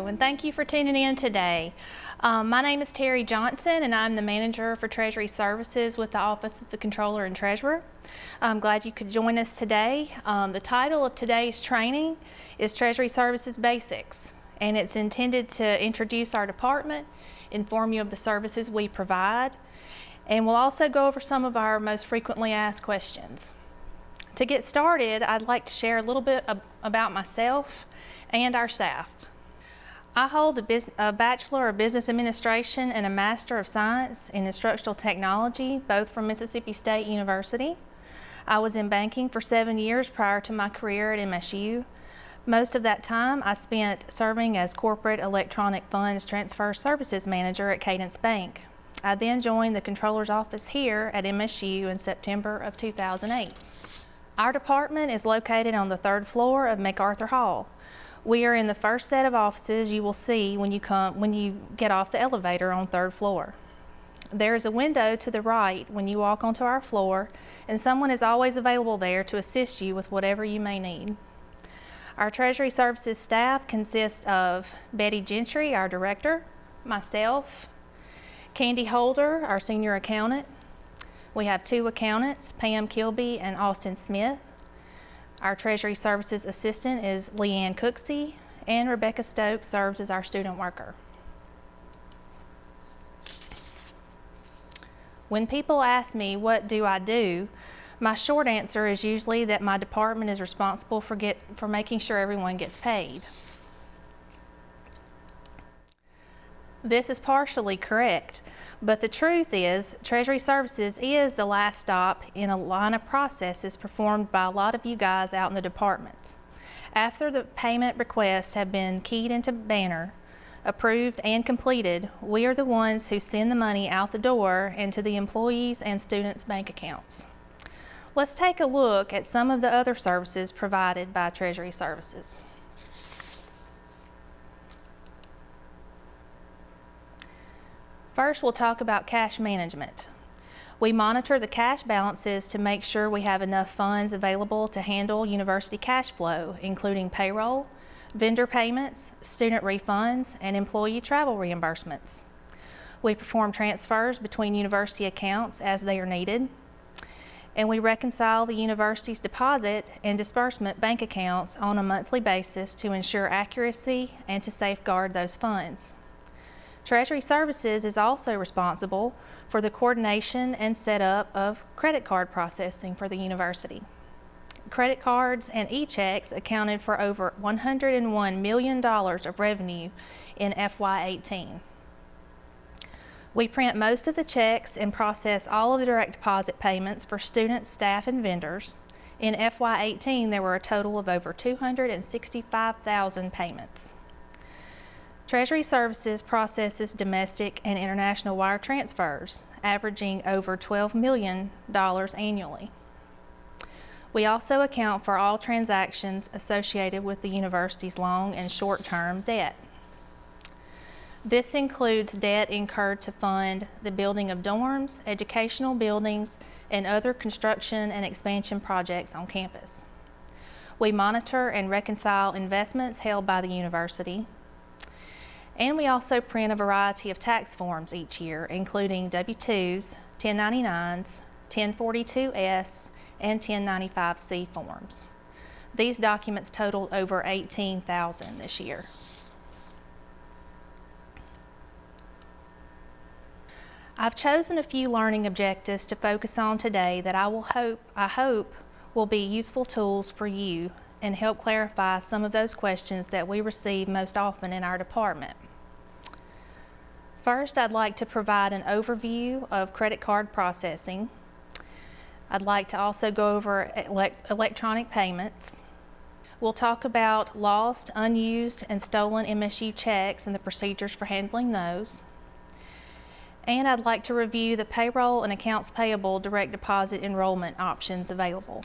and thank you for tuning in today. My name is Terry Johnson, and I'm the manager for Treasury Services with the Office of the Controller and Treasurer. I'm glad you could join us today. The title of today's training is Treasury Services Basics, and it's intended to introduce our department, inform you of the services we provide, and we'll also go over some of our most frequently asked questions. To get started, I'd like to share a little bit about myself and our staff. I hold a Bachelor of Business Administration and a Master of Science in Instructional Technology, both from Mississippi State University. I was in banking for 7 years prior to my career at MSU. Most of that time I spent serving as Corporate Electronic Funds Transfer Services Manager at Cadence Bank. I then joined the Controller's Office here at MSU in September of 2008. Our department is located on the 3rd floor of MacArthur Hall. We are in the first set of offices you will see when you get off the elevator on 3rd floor. There is a window to the right when you walk onto our floor, and someone is always available there to assist you with whatever you may need. Our Treasury Services staff consists of Betty Gentry, our director, myself, Candy Holder, our senior accountant. We have 2 accountants, Pam Kilby and Austin Smith. Our Treasury Services assistant is Leanne Cooksey, and Rebecca Stokes serves as our student worker. When people ask me what do I do, my short answer is usually that my department is responsible for making sure everyone gets paid. This is partially correct, but the truth is Treasury Services is the last stop in a line of processes performed by a lot of you guys out in the departments. After the payment requests have been keyed into Banner, approved and completed, we are the ones who send the money out the door into the employees' and students' bank accounts. Let's take a look at some of the other services provided by Treasury Services. First, we'll talk about cash management. We monitor the cash balances to make sure we have enough funds available to handle university cash flow, including payroll, vendor payments, student refunds, and employee travel reimbursements. We perform transfers between university accounts as they are needed, and we reconcile the university's deposit and disbursement bank accounts on a monthly basis to ensure accuracy and to safeguard those funds. Treasury Services is also responsible for the coordination and setup of credit card processing for the university. Credit cards and e-checks accounted for over $101 million of revenue in FY18. We print most of the checks and process all of the direct deposit payments for students, staff, and vendors. In FY18, there were a total of over 265,000 payments. Treasury Services processes domestic and international wire transfers, averaging over $12 million annually. We also account for all transactions associated with the university's long and short-term debt. This includes debt incurred to fund the building of dorms, educational buildings, and other construction and expansion projects on campus. We monitor and reconcile investments held by the university, and we also print a variety of tax forms each year, including W-2s, 1099s, 1042S, and 1095C forms. These documents totaled over 18,000 this year. I've chosen a few learning objectives to focus on today that I hope will be useful tools for you and help clarify some of those questions that we receive most often in our department. First, I'd like to provide an overview of credit card processing. I'd like to also go over electronic payments. We'll talk about lost, unused, and stolen MSU checks and the procedures for handling those. And I'd like to review the payroll and accounts payable direct deposit enrollment options available.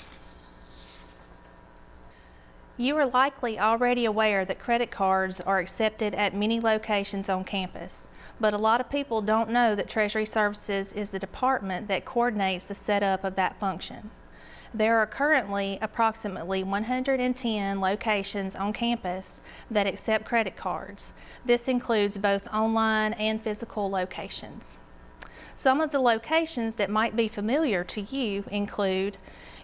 You are likely already aware that credit cards are accepted at many locations on campus, but a lot of people don't know that Treasury Services is the department that coordinates the setup of that function. There are currently approximately 110 locations on campus that accept credit cards. This includes both online and physical locations. Some of the locations that might be familiar to you include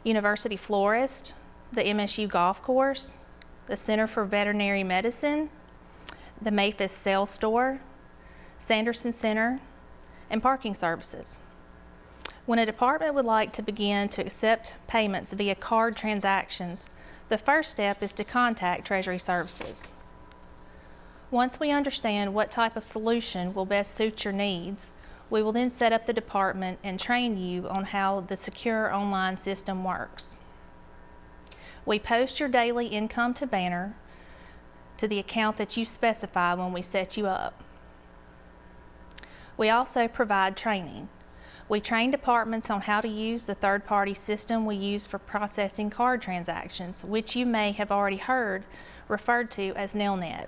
University Florist, the MSU Golf Course, the Center for Veterinary Medicine, the Maphis Sales Store, Sanderson Center, and Parking Services. When a department would like to begin to accept payments via card transactions, the first step is to contact Treasury Services. Once we understand what type of solution will best suit your needs, we will then set up the department and train you on how the secure online system works. We post your daily income to Banner to the account that you specify when we set you up. We also provide training. We train departments on how to use the third-party system we use for processing card transactions, which you may have already heard referred to as Nelnet.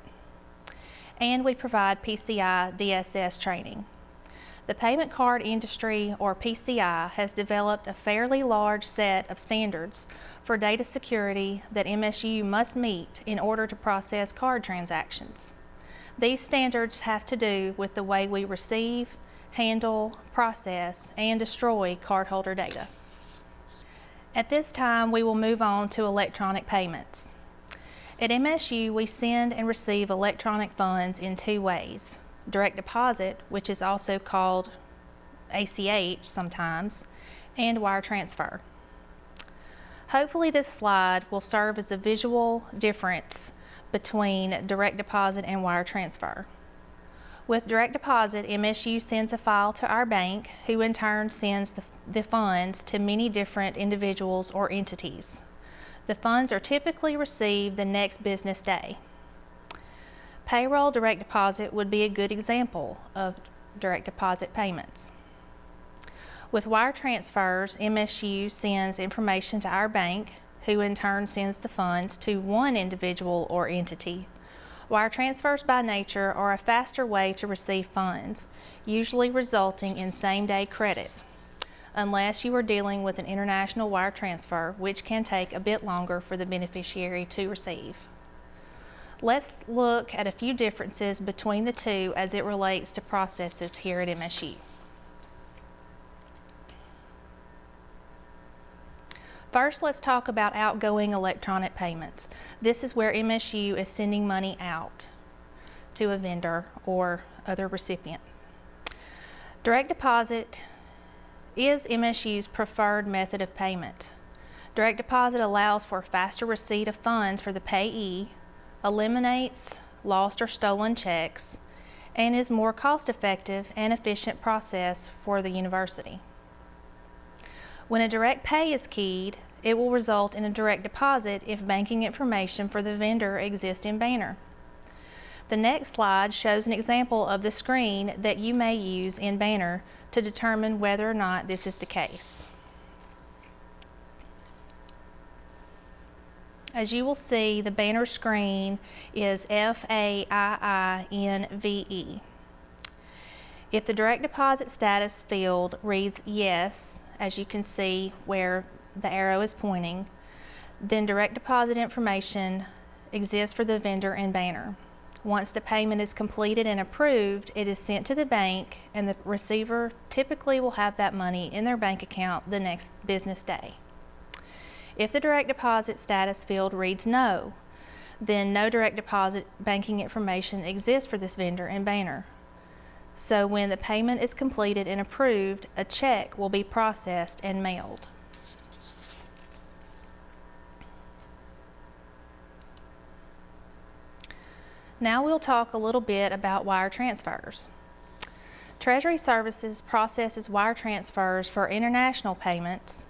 And we provide PCI DSS training. The payment card industry, or PCI, has developed a fairly large set of standards for data security that MSU must meet in order to process card transactions. These standards have to do with the way we receive, handle, process, and destroy cardholder data. At this time, we will move on to electronic payments. At MSU, we send and receive electronic funds in two ways: direct deposit, which is also called ACH sometimes, and wire transfer. Hopefully this slide will serve as a visual difference between direct deposit and wire transfer. With direct deposit, MSU sends a file to our bank, who in turn sends the funds to many different individuals or entities. The funds are typically received the next business day. Payroll direct deposit would be a good example of direct deposit payments. With wire transfers, MSU sends information to our bank, who in turn sends the funds to one individual or entity. Wire transfers by nature are a faster way to receive funds, usually resulting in same-day credit, unless you are dealing with an international wire transfer, which can take a bit longer for the beneficiary to receive. Let's look at a few differences between the two as it relates to processes here at MSU. First, let's talk about outgoing electronic payments. This is where MSU is sending money out to a vendor or other recipient. Direct deposit is MSU's preferred method of payment. Direct deposit allows for faster receipt of funds for the payee, eliminates lost or stolen checks, and is more cost-effective and efficient process for the university. When a direct pay is keyed, it will result in a direct deposit if banking information for the vendor exists in Banner. The next slide shows an example of the screen that you may use in Banner to determine whether or not this is the case. As you will see, the Banner screen is FAIINVE. If the direct deposit status field reads yes, as you can see where the arrow is pointing, then direct deposit information exists for the vendor in Banner. Once the payment is completed and approved, it is sent to the bank, and the receiver typically will have that money in their bank account the next business day. If the direct deposit status field reads no, then no direct deposit banking information exists for this vendor in Banner. So when the payment is completed and approved, a check will be processed and mailed. Now we'll talk a little bit about wire transfers. Treasury Services processes wire transfers for international payments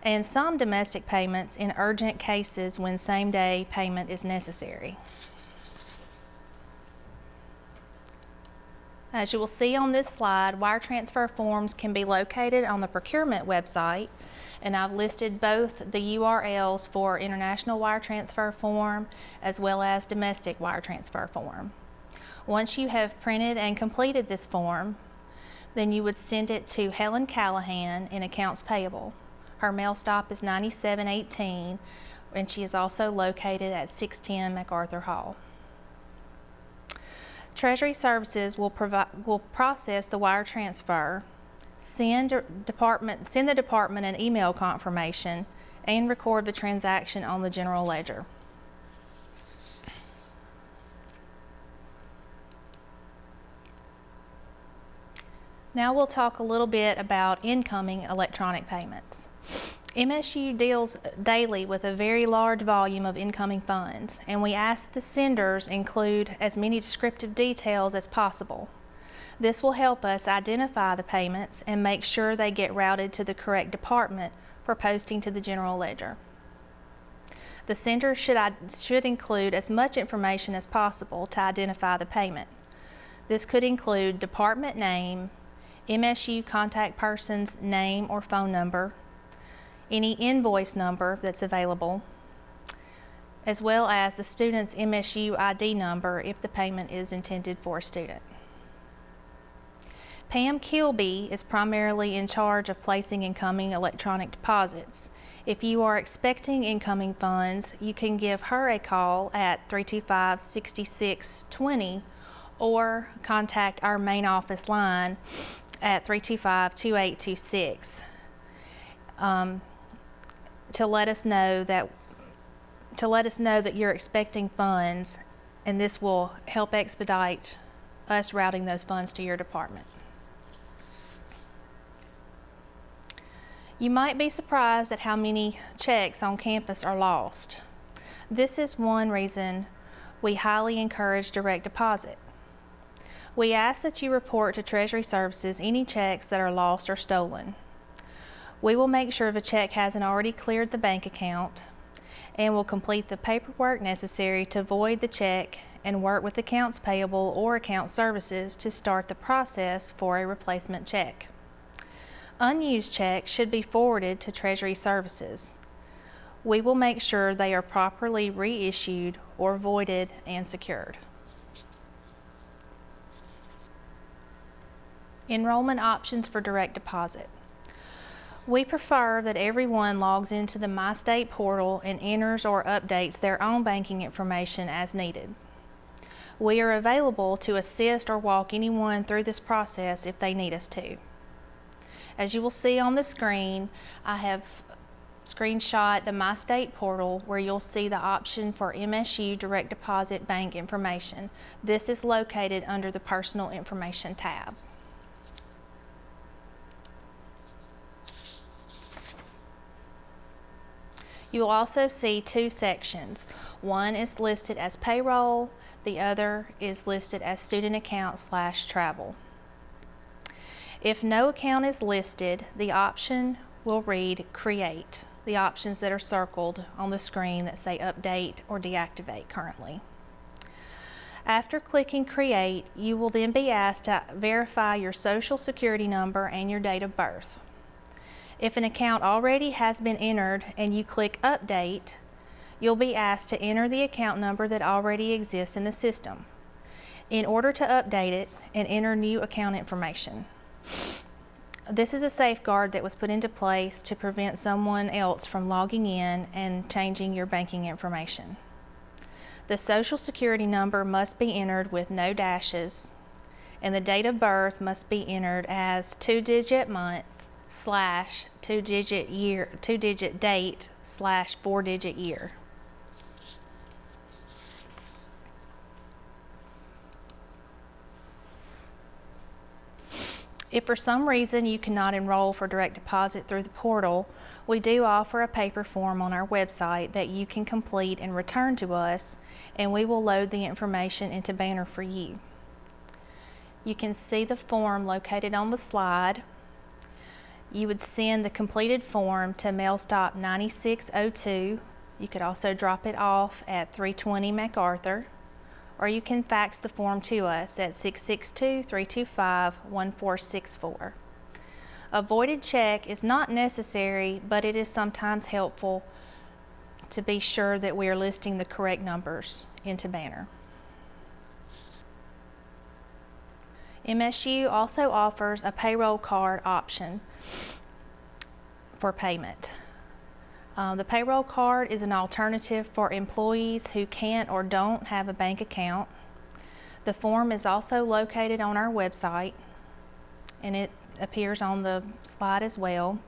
and some domestic payments in urgent cases when same-day payment is necessary. As you will see on this slide, wire transfer forms can be located on the procurement website, and I've listed both the URLs for international wire transfer form as well as domestic wire transfer form. Once you have printed and completed this form, then you would send it to Helen Callahan in Accounts Payable. Her mail stop is 9718, and she is also located at 610 MacArthur Hall. Treasury Services will process the wire transfer, send the department an email confirmation, and record the transaction on the general ledger. Now we'll talk a little bit about incoming electronic payments. MSU deals daily with a very large volume of incoming funds, and we ask the senders include as many descriptive details as possible. This will help us identify the payments and make sure they get routed to the correct department for posting to the general ledger. The sender should include as much information as possible to identify the payment. This could include department name, MSU contact person's name or phone number, any invoice number that's available, as well as the student's MSU ID number if the payment is intended for a student. Pam Kilby is primarily in charge of placing incoming electronic deposits. If you are expecting incoming funds, you can give her a call at 325-6620 or contact our main office line at 325-2826 to let us know that you're expecting funds, and this will help expedite us routing those funds to your department. You might be surprised at how many checks on campus are lost. This is one reason we highly encourage direct deposit. We ask that you report to Treasury Services any checks that are lost or stolen. We will make sure the check hasn't already cleared the bank account, and will complete the paperwork necessary to void the check and work with accounts payable or account services to start the process for a replacement check. Unused checks should be forwarded to Treasury Services. We will make sure they are properly reissued or voided and secured. Enrollment options for direct deposit. We prefer that everyone logs into the MyState portal and enters or updates their own banking information as needed. We are available to assist or walk anyone through this process if they need us to. As you will see on the screen, I have screenshot the MyState portal where you'll see the option for MSU direct deposit bank information. This is located under the Personal Information tab. You will also see two sections. One is listed as payroll, the other is listed as student account/travel. If no account is listed, the option will read Create, the options that are circled on the screen that say Update or Deactivate currently. After clicking Create, you will then be asked to verify your Social Security number and your date of birth. If an account already has been entered and you click Update, you'll be asked to enter the account number that already exists in the system in order to update it and enter new account information. This is a safeguard that was put into place to prevent someone else from logging in and changing your banking information. The Social Security number must be entered with no dashes, and the date of birth must be entered as 2-digit month / 2-digit year, 2-digit date / 4-digit year. If for some reason you cannot enroll for direct deposit through the portal, we do offer a paper form on our website that you can complete and return to us, and we will load the information into Banner for you. You can see the form located on the slide. You would send the completed form to mail stop 9602. You could also drop it off at 320 MacArthur, or you can fax the form to us at 662-325-1464. A voided check is not necessary, but it is sometimes helpful to be sure that we are listing the correct numbers into Banner. MSU also offers a payroll card option for payment. The payroll card is an alternative for employees who can't or don't have a bank account. The form is also located on our website, and it appears on the slide as well.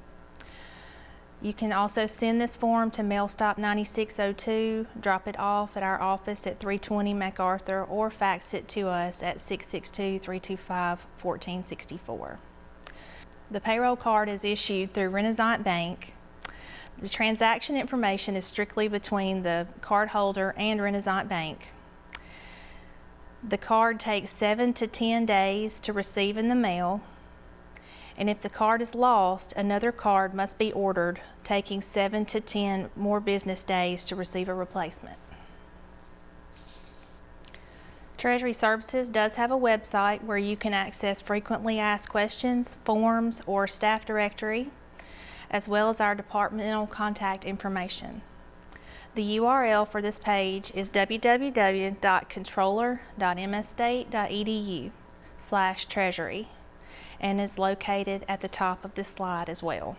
You can also send this form to Mail Stop 9602, drop it off at our office at 320 MacArthur, or fax it to us at 662-325-1464. The payroll card is issued through Renaissance Bank. The transaction information is strictly between the cardholder and Renaissance Bank. The card takes 7 to 10 days to receive in the mail, and if the card is lost, another card must be ordered, taking 7 to 10 more business days to receive a replacement. Treasury Services does have a website where you can access frequently asked questions, forms, or staff directory, as well as our departmental contact information. The URL for this page is www.controller.mstate.edu/treasury and is located at the top of this slide as well.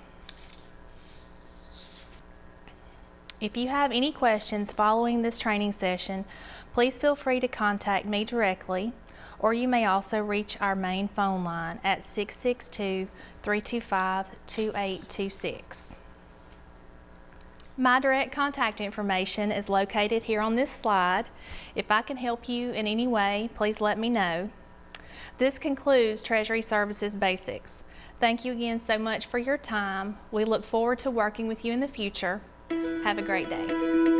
If you have any questions following this training session, please feel free to contact me directly, or you may also reach our main phone line at 662-325-2826. My direct contact information is located here on this slide. If I can help you in any way, please let me know. This concludes Treasury Services Basics. Thank you again so much for your time. We look forward to working with you in the future. Have a great day.